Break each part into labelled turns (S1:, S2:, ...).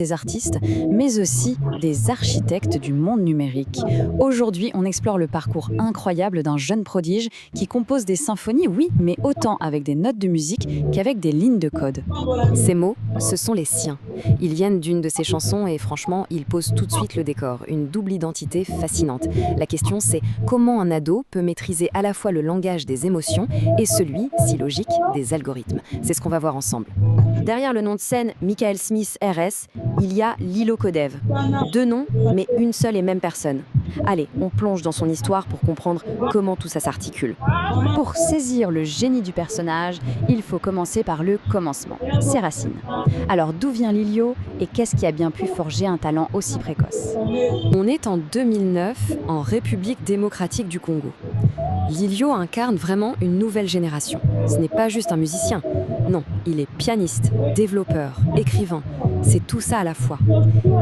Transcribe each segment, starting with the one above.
S1: Des artistes, mais aussi des architectes du monde numérique. Aujourd'hui, on explore le parcours incroyable d'un jeune prodige qui compose des symphonies, oui, mais autant avec des notes de musique qu'avec des lignes de code.
S2: Ces mots, ce sont les siens. Ils viennent d'une de ses chansons et franchement, ils posent tout de suite le décor, une double identité fascinante. La question c'est comment un ado peut maîtriser à la fois le langage des émotions et celui, si logique, des algorithmes. C'est ce qu'on va voir ensemble. Derrière le nom de scène Michael Smith RS, il y a Lilo Kodev. Deux noms, mais une seule et même personne. Allez, on plonge dans son histoire pour comprendre comment tout ça s'articule.
S1: Pour saisir le génie du personnage, il faut commencer par le commencement, ses racines. Alors d'où vient Lilio et qu'est-ce qui a bien pu forger un talent aussi précoce?
S2: On est en 2009, en République démocratique du Congo. Lilio incarne vraiment une nouvelle génération. Ce n'est pas juste un musicien. Non, il est pianiste, développeur, écrivain. C'est tout ça à la fois.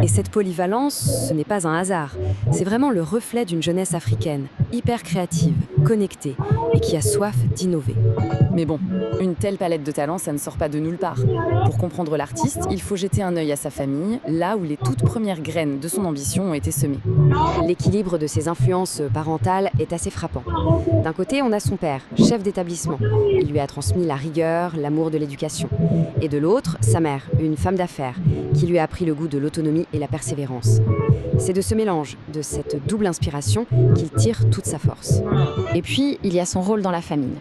S2: Et cette polyvalence, ce n'est pas un hasard. C'est vraiment le reflet d'une jeunesse africaine, hyper créative, connectée et qui a soif d'innover.
S1: Mais bon, une telle palette de talents, ça ne sort pas de nulle part. Pour comprendre l'artiste, il faut jeter un œil à sa famille, là où les toutes premières graines de son ambition ont été semées.
S2: L'équilibre de ses influences parentales est assez frappant. D'un côté, on a son père, chef d'établissement. Il lui a transmis la rigueur, l'amour de l'éducation. Et de l'autre, sa mère, une femme d'affaires, qui lui a appris le goût de l'autonomie et la persévérance. C'est de ce mélange, de cette double inspiration, qu'il tire toute sa force.
S1: Et puis, il y a son rôle dans la famille.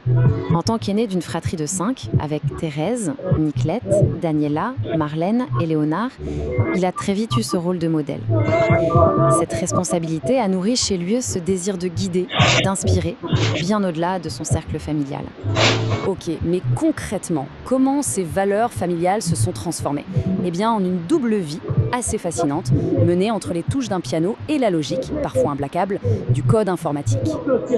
S1: En tant qu'aîné d'une fratrie de 5, avec Thérèse, Niclette, Daniela, Marlène et Léonard, il a très vite eu ce rôle de modèle. Cette responsabilité a nourri chez lui ce désir de guider, d'inspirer, bien au-delà de son cercle familial.
S2: Ok, mais concrètement, comment ces valeurs familiales se sont transformées? Eh bien, en une double vie assez fascinante, menée entre les touches d'un piano et la logique, parfois implacable, du code informatique.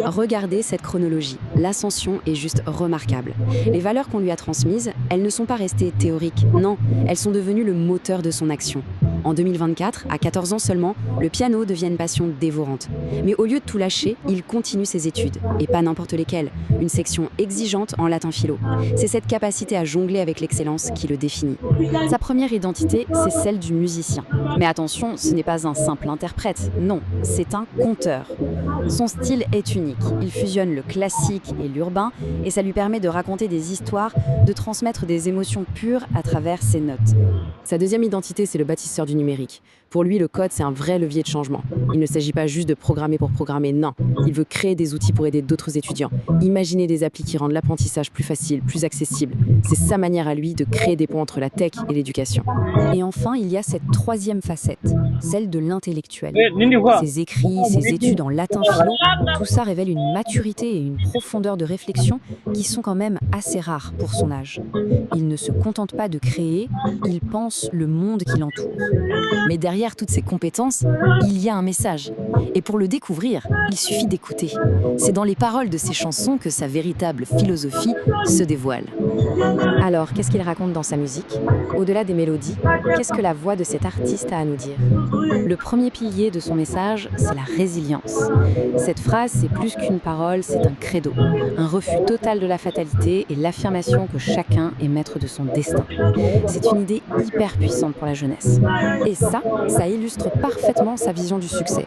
S2: Regardez cette chronologie. L'ascension est juste remarquable. Les valeurs qu'on lui a transmises, elles ne sont pas restées théoriques, non, elles sont devenues le moteur de son action. En 2024, à 14 ans seulement, le piano devient une passion dévorante. Mais au lieu de tout lâcher, il continue ses études, et pas n'importe lesquelles, une section exigeante en latin philo. C'est cette capacité à jongler avec l'excellence qui le définit.
S1: Sa première identité, c'est celle du musicien. Mais attention, ce n'est pas un simple interprète, non, c'est un conteur. Son style est unique, il fusionne le classique et l'urbain, et ça lui permet de raconter des histoires, de transmettre des émotions pures à travers ses notes.
S2: Sa deuxième identité, c'est le bâtisseur du numérique. Pour lui, le code, c'est un vrai levier de changement. Il ne s'agit pas juste de programmer pour programmer, non. Il veut créer des outils pour aider d'autres étudiants. Imaginer des applis qui rendent l'apprentissage plus facile, plus accessible. C'est sa manière à lui de créer des ponts entre la tech et l'éducation.
S1: Et enfin, il y a cette troisième facette, celle de l'intellectuel. Ses écrits, ses études en latin philo, tout ça révèle une maturité et une profondeur de réflexion qui sont quand même assez rares pour son âge. Il ne se contente pas de créer, il pense le monde qui l'entoure. Mais derrière toutes ces compétences, il y a un message. Et pour le découvrir, il suffit d'écouter. C'est dans les paroles de ses chansons que sa véritable philosophie se dévoile.
S2: Alors, qu'est-ce qu'il raconte dans sa musique? Au-delà des mélodies, qu'est-ce que la voix de cet artiste a à nous dire?
S1: Le premier pilier de son message, c'est la résilience. Cette phrase, c'est plus qu'une parole, c'est un credo. Un refus total de la fatalité et l'affirmation que chacun est maître de son destin. C'est une idée hyper puissante pour la jeunesse. Et ça illustre parfaitement sa vision du succès.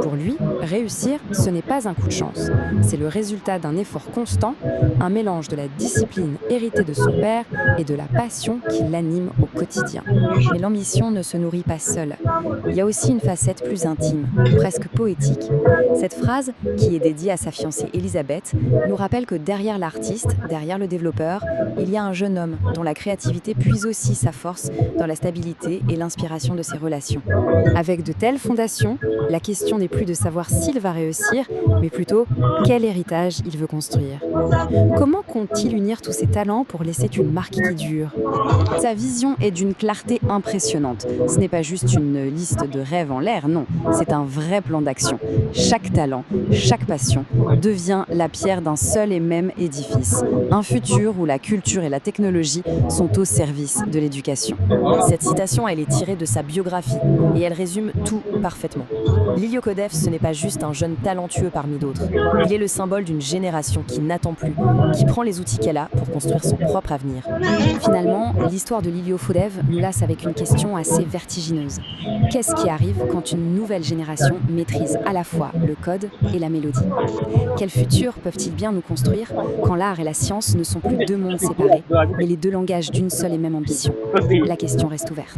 S1: Pour lui, réussir, ce n'est pas un coup de chance. C'est le résultat d'un effort constant, un mélange de la discipline héritée de son père et de la passion qui l'anime au quotidien. Mais l'ambition ne se nourrit pas seule. Il y a aussi une facette plus intime, presque poétique. Cette phrase, qui est dédiée à sa fiancée Elisabeth, nous rappelle que derrière l'artiste, derrière le développeur, il y a un jeune homme dont la créativité puise aussi sa force dans la stabilité et l'inspiration de ses relations. Avec de telles fondations, la question n'est plus de savoir s'il va réussir, mais plutôt quel héritage il veut construire. Comment compte-t-il unir tous ses talents pour laisser une marque qui dure? Sa vision est d'une clarté impressionnante. Ce n'est pas juste une liste de rêves en l'air, non, c'est un vrai plan d'action. Chaque talent, chaque passion devient la pierre d'un seul et même édifice. Un futur où la culture et la technologie sont au service de l'éducation. Cette citation, elle est tirée de sa biographie,
S2: Et elle résume tout parfaitement. Lilio Kodev, ce n'est pas juste un jeune talentueux parmi d'autres. Il est le symbole d'une génération qui n'attend plus, qui prend les outils qu'elle a pour construire son propre avenir.
S1: Finalement, l'histoire de Lilio Fodev nous laisse avec une question assez vertigineuse. Qu'est-ce qui arrive quand une nouvelle génération maîtrise à la fois le code et la mélodie? Quel futur peuvent-ils bien nous construire quand l'art et la science ne sont plus deux mondes séparés, mais les deux langages d'une seule et même ambition? La question reste ouverte.